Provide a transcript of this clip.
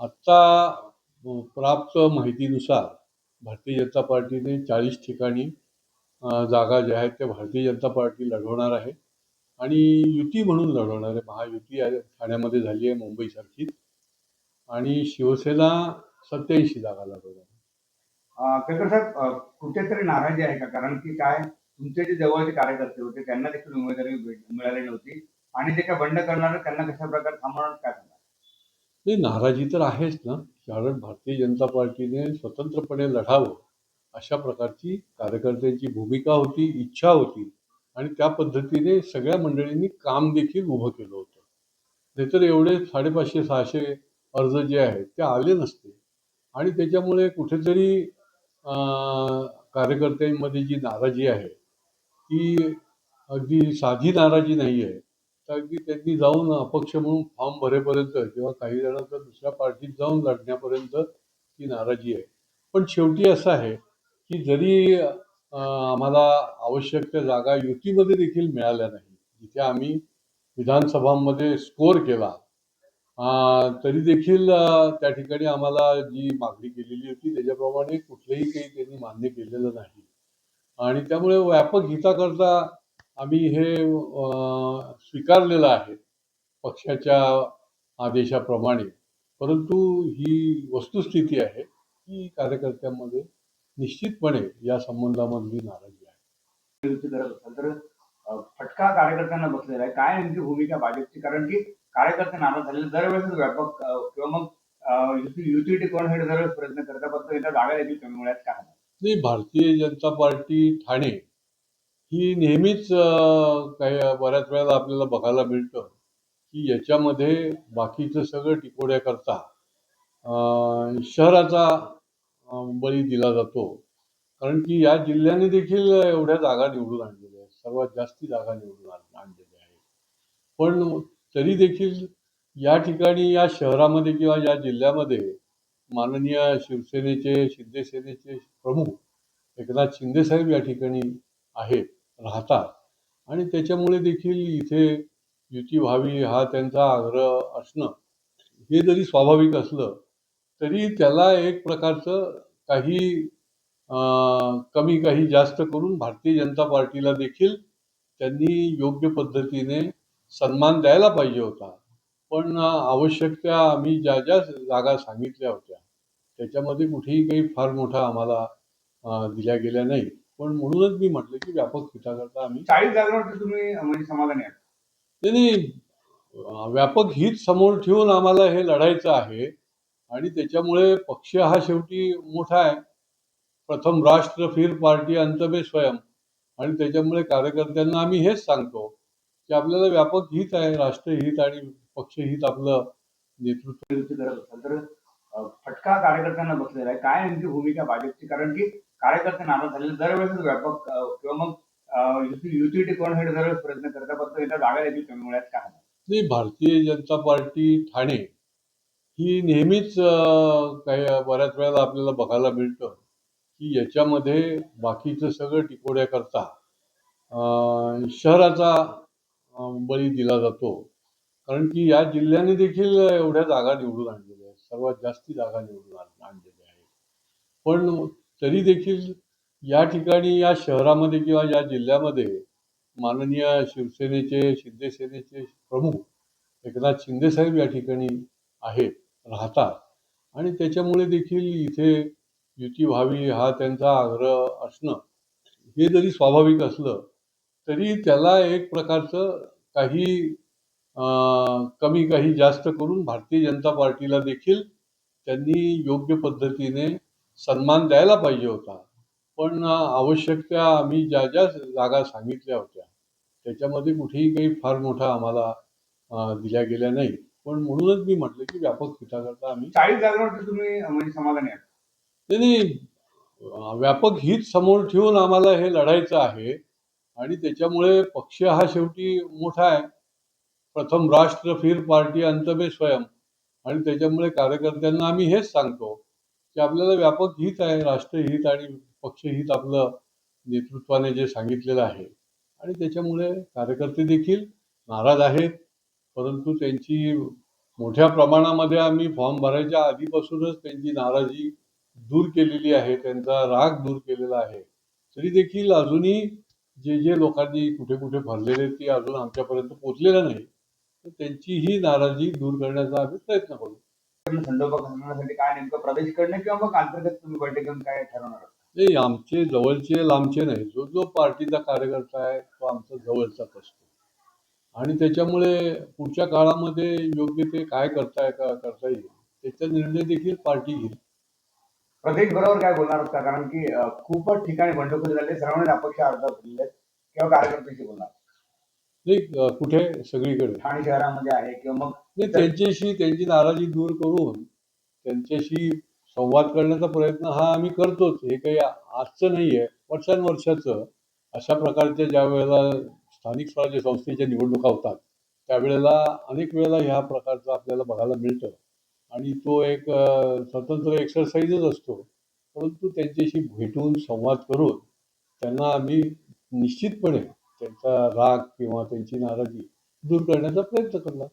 आत्ता प्राप्त माहितीनुसार भारतीय जनता पार्टीने 40 ठिकाणी जागा ज्या आहेत त्या भारतीय जनता पार्टी लढवणार आहे आणि युती म्हणून लढवणार आहे. महायुती आहे, ठाण्यामध्ये झाली आहे मुंबईसारखी, आणि शिवसेना 87 जागा लढवणार आहे. केळकर साहेब, कुठेतरी नाराजी आहे का? कारण की काय, तुमचे जे जवळचे कार्यकर्ते होते त्यांना देखील उमेदवारी मिळाली नव्हती आणि जे काय बंड करणार त्यांना कशा प्रकारे थांबवणार, काय सांगा? नाही, नाराजी तर आहेच ना, कारण भारतीय जनता पार्टीने स्वतंत्रपणे लढावं अशा प्रकारची कार्यकर्त्यांची भूमिका होती, इच्छा होती, आणि त्या पद्धतीने सगळ्या मंडळींनी काम देखील उभं केलं होतं. नाहीतर एवढे 550-600 अर्ज जे आहेत ते आले नसते. आणि त्याच्यामुळे कुठेतरी कार्यकर्त्यांमध्ये जी नाराजी आहे ती अगदी साधी नाराजी नाही आहे, तर अगदी त्यांनी जाऊन अपक्ष म्हणून फॉर्म भरेपर्यंत किंवा काही जण तर दुसऱ्या पार्टीत जाऊन लढण्यापर्यंत ती नाराजी आहे. पण शेवटी असं आहे की जरी आम्हाला आवश्यक त्या जागा युतीमध्ये देखील मिळाल्या नाही, जिथे आम्ही विधानसभांमध्ये स्कोअर केला, तरी देखील त्या ठिकाणी आम्हाला जी मागणी केलेली होती त्याच्याप्रमाणे कुठलंही काही त्यांनी मान्य केलेलं नाही. आणि त्यामुळे व्यापक हिताकरता आम्ही हे स्वीकारलेलं आहे पक्षाच्या आदेशाप्रमाणे. परंतु ही वस्तुस्थिती आहे की कार्यकर्त्यांमध्ये निश्चितपणे या संबंधामधली नाराजी आहे. युती करत असाल तर फटका कार्यकर्त्यांना बसलेला आहे. काय नेमकी भूमिका भाजपची? कारण की कार्यकर्ते नाराज झालेले दरवेळेस व्यापक किंवा मग युती टिकवण्यासाठी दरवेळेस प्रयत्न करतात, फक्त एकदा जागा देखील कमी मिळाल्यात, काय सांगा? नाही, भारतीय जनता पार्टी ठाणे ही नेहमीच काही बऱ्याच वेळेला आपल्याला बघायला मिळतं की याच्यामध्ये बाकीचं सगळं टिकवण्याकरता शहराचा बळी दिला जातो. कारण की या जिल्ह्याने देखील एवढ्या जागा निवडून आणलेल्या आहेत, सर्वात जास्ती जागा निवडून आणलेल्या आहेत. पण तरी देखील या ठिकाणी या शहरामध्ये किंवा या जिल्ह्यामध्ये माननीय शिवसेनेचे, शिंदे सेनेचे प्रमुख एकनाथ शिंदे साहेब या ठिकाणी आहेत, राहतात, आणि त्याच्यामुळे देखील इथे युती व्हावी हा त्यांचा आग्रह असणं हे जरी स्वाभाविक असलं तरी त्याला एक प्रकारचं काही कमी काही जास्त करून भारतीय जनता पार्टीला देखील त्यांनी योग्य पद्धतीने सन्मान द्यायला पाहिजे होता. पण आवश्यक त्या आम्ही ज्या ज्या जागा सांगितल्या होत्या त्याच्यामध्ये कुठेही काही फार मोठा आम्हाला दिल्या गेल्या नाही. पण म्हणूनच मी म्हटलं की व्यापक हिताकरता आम्ही 40 जागांवरती तुम्ही म्हणजे समाधानी आहात? त्यांनी व्यापक हित समोर ठेवून आम्हाला हे लढायचं आहे. आणि त्याच्यामुळे पक्ष हा शेवटी मोठा आहे. प्रथम राष्ट्र फिर पार्टी अंत में स्वयं. आणि त्याच्यामुळे कार्यकर्त्यांना आम्ही हेच सांगतो की आपल्याला व्यापक हित आहे, राष्ट्रहित आणि पक्षहित आपलं नेतृत्व. युती करत असाल तर फटका कार्यकर्त्यांना बसलेला आहे. काय नेमकी भूमिका भाजपची? कारण की कार्यकर्ते नाराज झालेले दरवेळेस व्यापक किंवा मग युती टिकवण्यासाठी दरवेळेस प्रयत्न करतात, फक्त एकदा जागा देखील कमी मिळाल्यात, काय सांगा? नाही, भारतीय जनता पार्टी ठाणे ही नेहमीच काही बऱ्याच वेळेला आपल्याला बघायला मिळतं की याच्यामध्ये बाकीचं सगळं टिकवण्याकरता शहराचा बळी दिला जातो. कारण की या जिल्ह्याने देखील एवढ्या जागा निवडून आणलेल्या आहेत, सर्वात जास्ती जागा निवडून आणलेल्या आहेत. पण तरी देखील या ठिकाणी या शहरामध्ये किंवा या जिल्ह्यामध्ये माननीय शिवसेनेचे, शिंदे सेनेचे प्रमुख एकनाथ शिंदे साहेब या ठिकाणी आहेत, राहतात, आणि त्याच्यामुळे देखील इथे युती व्हावी हा त्यांचा आग्रह असणं हे जरी स्वाभाविक असलं तरी त्याला एक प्रकारचं काही कमी काही जास्त करून भारतीय जनता पार्टीला देखील त्यांनी योग्य पद्धतीने सन्मान द्यायला पाहिजे होता. पण आवश्यक त्या आम्ही ज्या ज्या जागा सांगितल्या होत्या त्याच्यामध्ये कुठेही काही फार मोठा आम्हाला दिल्या गेल्या नाही. पण म्हणूनच मी म्हटलं की व्यापक हिताकरता आम्ही 40 जागांवरती तुम्ही म्हणजे समाधानी आहात? त्यांनी व्यापक हित समोर ठेवून आम्हाला हे लढायचं आहे. आणि त्याच्यामुळे पक्ष हा शेवटी मोठा आहे. प्रथम राष्ट्र फिर पार्टी अंत में स्वयं. आणि त्याच्यामुळे कार्यकर्त्यांना आम्ही हेच सांगतो की आपल्याला व्यापक हित आहे, राष्ट्रहित आणि पक्षहित आपलं नेतृत्वाने जे सांगितलेलं आहे. आणि त्याच्यामुळे कार्यकर्ते देखील नाराज आहेत. परंतु त्यांची मोठ्या प्रमाणामध्ये आम्ही फॉर्म भरायच्या आधीपासूनच त्यांची नाराजी दूर केलेली आहे, त्यांचा राग दूर केलेला आहे. तरी देखील अजूनही जे लोकांनी कुठे कुठे भरलेले ते अजून आमच्यापर्यंत पोहोचलेलं नाही. तर त्यांची ही नाराजी दूर करण्याचा आम्ही प्रयत्न करू. संदर्भ करण्यासाठी काय नेमकं प्रदेशकडनं किंवा मग अंतर्गत तुम्ही बैठक घेऊन काय ठरवणार आहात? नाही, आमचे जवळचे लांबचे नाही, जो जो पार्टीचा कार्यकर्ता आहे तो आमचा जवळचाच असतो. आणि त्याच्यामुळे पुढच्या काळामध्ये योग्य ते काय करता येईल त्याचा निर्णय देखील पार्टी घेईल. प्रदेश बरोबर काय बोलणार आहात का? कारण की खूपच ठिकाणी बंडखोरी झाली, सर्वांनीच अपक्ष अर्ज भरलेले आहेत. किंवा कार्यकर्त्यांशी बोलणार नाही, कुठे सगळीकडे. ठाणे शहरामध्ये आहे किंवा मग नाही, त्यांच्याशी त्यांची नाराजी दूर करून त्यांच्याशी संवाद करण्याचा प्रयत्न हा आम्ही करतोच. हे काही आजचं नाही आहे, वर्षानुवर्षाचं. अशा प्रकारच्या ज्या वेळेला स्थानिक स्वराज्य संस्थेच्या निवडणुका होतात त्यावेळेला अनेक वेळेला ह्या प्रकारचं आपल्याला बघायला मिळतं. आणि तो एक स्वतंत्र एक्सरसाइजच असतो. परंतु त्यांच्याशी भेटून संवाद करून त्यांना आम्ही निश्चितपणे त्यांचा राग किंवा त्यांची नाराजी दूर करण्याचा प्रयत्न करणार.